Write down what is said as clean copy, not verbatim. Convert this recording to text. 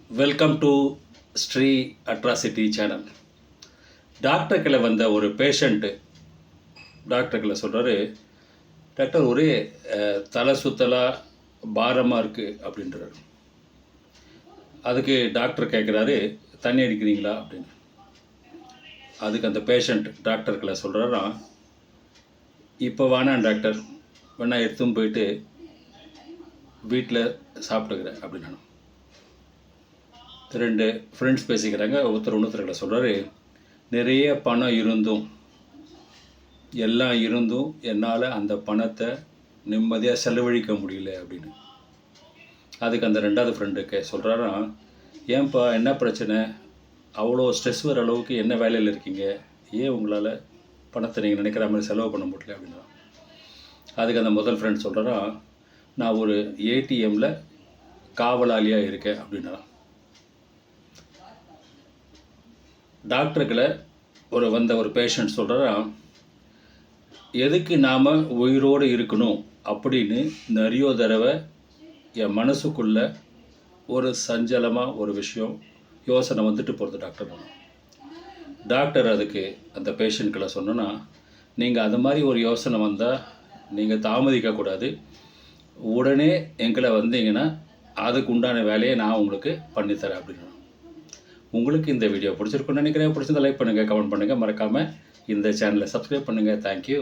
Welcome to Shri atrocity channel. டாக்டர்களை வந்த ஒரு பேஷண்ட்டு டாக்டர்களை சொல்கிறாரு, டாக்டர் ஒரே தலை சுத்தலாக பாரமாக இருக்குது அப்படின்றாரு. அதுக்கு டாக்டர் கேட்குறாரு, தண்ணி அடிக்கிறீங்களா அப்படின்னு. அதுக்கு அந்த பேஷண்ட் டாக்டர்களை சொல்கிறாராம், இப்போ வேணாம் டாக்டர், வேணா எடுத்துன்னு போயிட்டு வீட்டில் சாப்பிட்டுக்கிறேன் அப்படின்னு. ரெண்டு ஃப்ரெண்ட்ஸ் பேசிக்கிறாங்க. ஒருத்தர்களை சொல்கிறாரு, நிறைய பணம் இருந்தும் எல்லாம் இருந்தும் என்னால் அந்த பணத்தை நிம்மதியாக செலவழிக்க முடியல அப்படின்னு. அதுக்கு அந்த ரெண்டாவது ஃப்ரெண்டுக்கு சொல்கிறாராம், ஏன்பா என்ன பிரச்சனை, அவ்வளோ ஸ்ட்ரெஸ் வர அளவுக்கு என்ன வேலையில் இருக்கீங்க, ஏன் உங்களால் பணத்தை நீங்கள் நினைக்கிற மாதிரி செலவு பண்ண முடியல அப்படின்னா. அதுக்கு அந்த முதல் ஃப்ரெண்ட் சொல்கிறாராம், நான் ஒரு ஏடிஎம்மில் காவலாளியாக இருக்கேன் அப்படின்னா. டாக்டர்களை வந்த ஒரு பேஷண்ட் சொல்கிறா, எதுக்கு நாம் உயிரோடு இருக்கணும் அப்படின்னு நிறைய தடவை என் மனசுக்குள்ளே ஒரு சஞ்சலமாக ஒரு விஷயம் யோசனை வந்துட்டு போகிறது டாக்டர். டாக்டர் அதுக்கு அந்த பேஷண்ட்களை சொன்னோன்னா, நீங்கள் அது மாதிரி ஒரு யோசனை வந்தால் நீங்கள் தாமதிக்கக்கூடாது, உடனே எங்களை வந்தீங்கன்னா அதுக்கு உண்டான வேலையை நான் உங்களுக்கு பண்ணித்தரேன் அப்படின்னு. உங்களுக்கு இந்த வீடியோ பிடிச்சிருக்குன்னு நினைக்கிறேன். பிடிச்சிருந்தா லைக் பண்ணுங்கள், கமெண்ட் பண்ணுங்கள், மறக்காமல் இந்த சேனலை சப்ஸ்கிரைப் பண்ணுங்கள். தேங்க்யூ.